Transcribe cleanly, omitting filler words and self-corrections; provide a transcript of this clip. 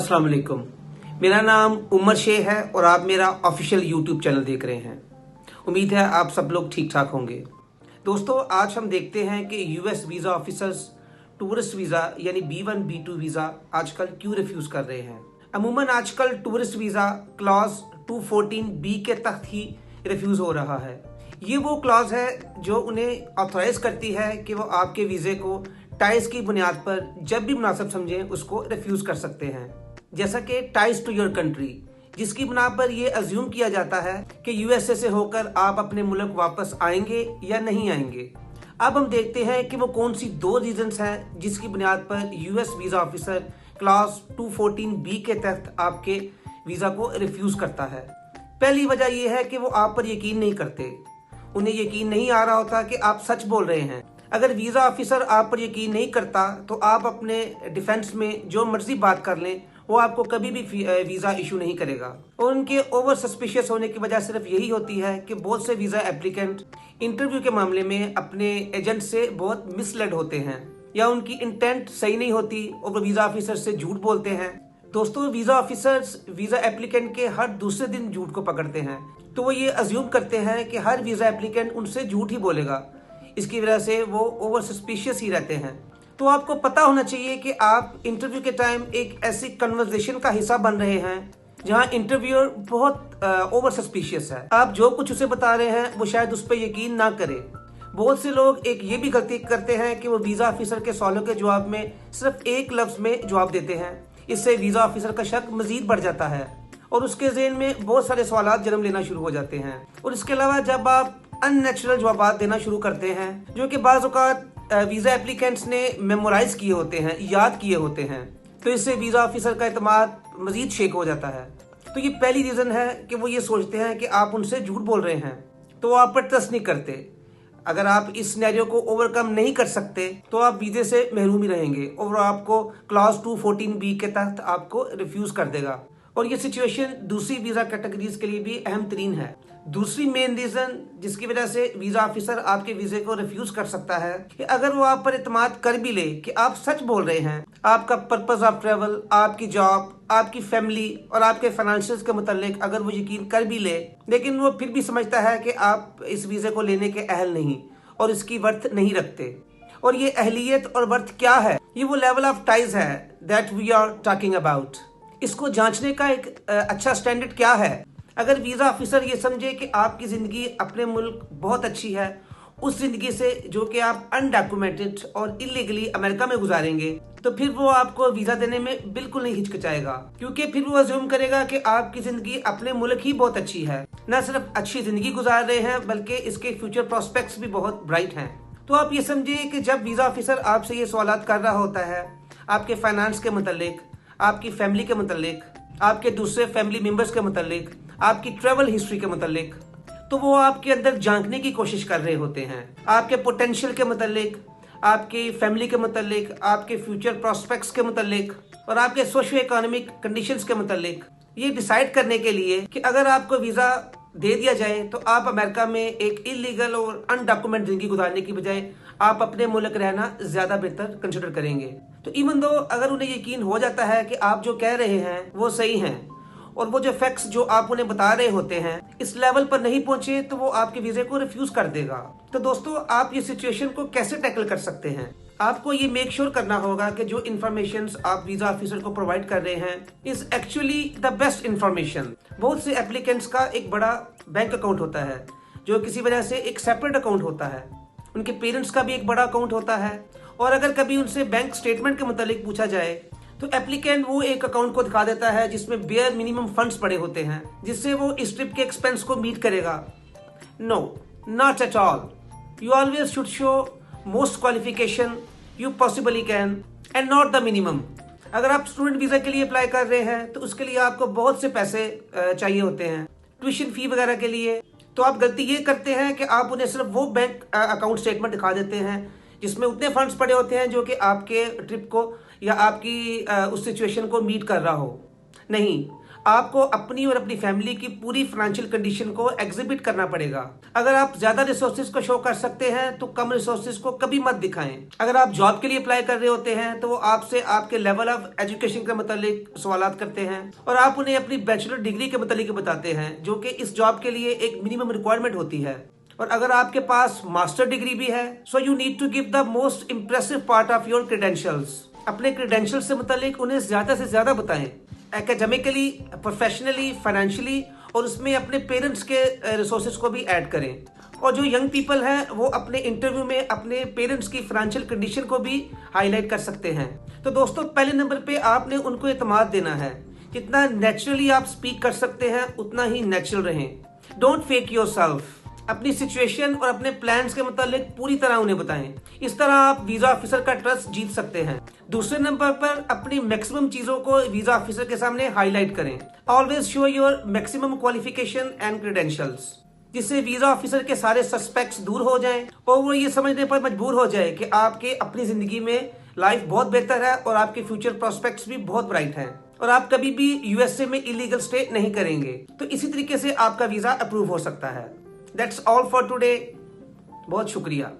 अस्सलाम वालेकुम। मेरा नाम उमर शेख है और आप मेरा ऑफिशियल यूट्यूब चैनल देख रहे हैं। उम्मीद है आप सब लोग ठीक ठाक होंगे। दोस्तों, आज हम देखते हैं कि US visa officers tourist visa यानी B1 B2 वीज़ा आजकल क्यों रिफ्यूज़ कर रहे हैं। अमूमन आजकल टूरिस्ट वीज़ा क्लॉज 214B के तहत ही रिफ्यूज़ हो रहा है। ये वो क्लॉज है जो उन्हें ऑथराइज करती है कि वो आपके वीज़े को टाइज की बुनियाद पर जब भी मुनासिब समझें उसको रिफ्यूज़ कर सकते हैं। जैसा कि टाइज टू योर कंट्री, जिसकी बुना पर यह अज्यूम किया जाता है कि यूएसए से होकर आप अपने मुल्क वापस आएंगे या नहीं आएंगे। अब हम देखते हैं कि वो कौन सी दो रीजंस हैं जिसकी बुनियाद पर US visa officer class 214B के तहत आपके वीज़ा को रिफ्यूज़ करता है। पहली वजह यह है कि वो आप पर यकीन नहीं करते। उन्हें यकीन नहीं आ रहा होता कि आप सच बोल रहे हैं। अगर वीज़ा ऑफिसर आप पर यकीन नहीं करता तो आप अपने डिफेंस में जो मर्जी बात कर लें, वो आपको कभी भी वीज़ा इशू नहीं करेगा। और उनके ओवर सस्पिशियस होने की वजह सिर्फ यही होती है कि बहुत से वीज़ा एप्लीकेंट इंटरव्यू के मामले में अपने एजेंट से बहुत मिसलेड होते हैं या उनकी इंटेंट सही नहीं होती और वो वीज़ा ऑफिसर से झूठ बोलते हैं। दोस्तों, वीज़ा ऑफिसर्स वीज़ा एप्लीकेंट के हर दूसरे दिन झूठ को पकड़ते हैं, तो वो ये अज्यूम करते हैं कि हर वीज़ा एप्लीकेंट उनसे झूठ ही बोलेगा। इसकी वजह से वो ओवर सस्पिशियस ही रहते हैं। तो आपको पता होना चाहिए कि आप इंटरव्यू के टाइम एक ऐसी कन्वर्सेशन का हिस्सा बन रहे हैं जहां इंटरव्यूअर बहुत ओवर सस्पिशियस है। आप जो कुछ उसे बता रहे हैं वो शायद उस पर यकीन ना करे। बहुत से लोग एक ये भी गलती करते हैं कि वो वीज़ा ऑफिसर के सवालों के जवाब में सिर्फ एक लफ्ज में जवाब देते हैं। इससे वीज़ा ऑफिसर का शक मजीद बढ़ जाता है और उसके ज़हन में बहुत सारे सवालात जन्म लेना शुरू हो जाते हैं। और इसके अलावा जब आप अननेचुरल जवाब देना शुरू करते हैं जो कि बाज़ औक़ात वीज़ा एप्लीकेंट्स ने मेमोराइज किए होते हैं, याद किए होते हैं, तो इससे वीज़ा ऑफिसर का एतमाद मजीद शेक हो जाता है। तो ये पहली रीज़न है कि वो ये सोचते हैं कि आप उनसे झूठ बोल रहे हैं, तो वो आप पर ट्रस्ट नहीं करते। अगर आप इस सिनेरियो को ओवरकम नहीं कर सकते तो आप वीज़े से महरूम ही रहेंगे और आपको क्लास 214B के तहत आपको रिफ्यूज़ कर देगा। और ये सिचुएशन दूसरी वीज़ा कैटेगरीज के लिए भी अहम तरीन है। दूसरी मेन रीज़न जिसकी वजह से वीज़ा ऑफिसर आपके वीज़े को रिफ्यूज़ कर सकता है कि अगर वो आप पर इत्मीनान कर भी ले कि आप सच बोल रहे हैं, आपका पर्पस ऑफ ट्रैवल, आपकी जॉब, आपकी फैमिली और आपके फाइनेंशियल्स के मुतालिक अगर वो यकीन कर भी ले, लेकिन वो फिर भी समझता है कि आप इस वीज़े को लेने के अहल नहीं और इसकी वर्थ नहीं रखते। और ये अहलियत और वर्थ क्या है, ये वो लेवल ऑफ टाइज है that we are talking about. इसको जांचने का एक अच्छा स्टैंडर्ड क्या है। अगर वीज़ा ऑफिसर ये समझे कि आपकी ज़िंदगी अपने मुल्क बहुत अच्छी है, उस ज़िंदगी से जो कि आप अनडॉक्यूमेंटेड और इलीगली अमेरिका में गुजारेंगे, तो फिर वो आपको वीज़ा देने में बिल्कुल नहीं हिचकिचाएगा, क्योंकि फिर वो अज्यूम करेगा कि आपकी ज़िंदगी अपने मुल्क ही बहुत अच्छी है। न सिर्फ अच्छी ज़िंदगी गुजार रहे हैं बल्कि इसके फ्यूचर प्रॉस्पेक्ट्स भी बहुत ब्राइट हैं। तो आप ये समझिए कि जब वीज़ा ऑफिसर आपसे ये सवालात कर रहा होता है आपके फाइनेंस के मुतालिक, आपकी फैमिली के मुतालिक, आपके दूसरे फैमिली मेंबर्स के मुतालिक, आपकी ट्रैवल हिस्ट्री के मुतालिक, तो वो आपके अंदर झांकने की कोशिश कर रहे होते हैं। आपके पोटेंशियल के मुतालिक, आपकी फैमिली के मुतालिक, आपके फ्यूचर प्रॉस्पेक्ट्स के मुतालिक और आपके सोशियो इकोनॉमिक कंडीशंस के मुतालिक, ये डिसाइड करने के लिए कि अगर आपको वीज़ा दे दिया जाए तो आप अमेरिका में एक इलीगल और अनडॉक्यूमेंट जिंदगी गुजारने की बजाय आप अपने मुल्क रहना ज़्यादा बेहतर कंसिडर करेंगे। तो इवन दो अगर उन्हें यकीन हो जाता है कि आप जो कह रहे हैं वो सही हैं और वो जो फैक्ट्स जो आप उन्हें बता रहे होते हैं इस लेवल पर नहीं पहुंचे, तो वो आपके वीज़े को रिफ्यूज़ कर देगा। तो दोस्तों, आप ये सिचुएशन को कैसे टैकल कर सकते हैं। आपको ये मेक श्योर करना होगा कि जो इन्फॉर्मेशन आप वीज़ा ऑफिसर को प्रोवाइड कर रहे हैं is actually the best information. बहुत से एप्लीकेंट्स का एक बड़ा बैंक अकाउंट होता है जो किसी वजह से एक सेपरेट अकाउंट होता है, उनके पेरेंट्स का भी एक बड़ा अकाउंट होता है, और अगर कभी उनसे बैंक स्टेटमेंट के मुतालिक पूछा जाए तो एप्लीकेंट वो एक अकाउंट को दिखा देता है जिसमें बेयर मिनिमम फंड्स पड़े होते हैं जिससे वो इस ट्रिप के एक्सपेंस को मीट करेगा। No, not at all. You always should show most qualification you possibly can and not the minimum. अगर आप स्टूडेंट वीज़ा के लिए अप्लाई कर रहे हैं तो उसके लिए आपको बहुत से पैसे चाहिए होते हैं ट्यूशन फी वगैरह के लिए, तो आप गलती ये करते हैं कि आप उन्हें सिर्फ वो बैंक अकाउंट स्टेटमेंट दिखा देते हैं जिसमें उतने फंड्स पड़े होते हैं जो कि आपके ट्रिप को या आपकी उस सिचुएशन को मीट कर रहा हो। नहीं, आपको अपनी और अपनी फैमिली की पूरी फाइनेंशियल कंडीशन को एग्जिबिट करना पड़ेगा। अगर आप ज्यादा रिसोर्सेज को शो कर सकते हैं तो कम रिसोर्सेज को कभी मत दिखाएं। अगर आप जॉब के लिए अप्लाई कर रहे होते हैं तो वो आपसे आपके लेवल ऑफ एजुकेशन के मतलब सवाल करते हैं और आप उन्हें अपनी बैचलर डिग्री के मतलब बताते हैं, जो कि इस जॉब के लिए एक मिनिमम रिक्वायरमेंट होती है। और अगर आपके पास मास्टर डिग्री भी है, so you need to give the most impressive part of your credentials. अपने क्रेडेंशियल से मुतालिक उन्हें ज्यादा से ज्यादा बताएं, एकेडमिकली, प्रोफेशनली, फाइनेंशियली, और उसमें अपने पेरेंट्स के रिसोर्सेज को भी ऐड करें। और जो यंग पीपल हैं वो अपने इंटरव्यू में अपने पेरेंट्स की फाइनेंशियल कंडीशन को भी हाईलाइट कर सकते हैं। तो दोस्तों, पहले नंबर पे आपने उनको एतमाद देना है। जितना नेचुरली आप स्पीक कर सकते हैं उतना ही नेचुरल रहें। Don't fake yourself. अपनी सिचुएशन और अपने प्लान्स के मुतालिक पूरी तरह उन्हें बताएं। इस तरह आप वीजा ऑफिसर का ट्रस्ट जीत सकते हैं। दूसरे नंबर पर अपनी मैक्सिमम चीजों को वीजा ऑफिसर के सामने हाईलाइट करें। Always show your maximum qualification and credentials, जिससे वीजा ऑफिसर के सारे सस्पेक्ट्स दूर हो जाएं और वो ये समझने पर मजबूर हो जाए कि आपके अपनी जिंदगी में लाइफ बहुत बेहतर है और आपके फ्यूचर प्रोस्पेक्ट्स भी बहुत ब्राइट हैं और आप कभी भी यूएसए में इलीगल स्टे नहीं करेंगे। तो इसी तरीके से आपका वीजा अप्रूव हो सकता है। That's all for today. बहुत शुक्रिया।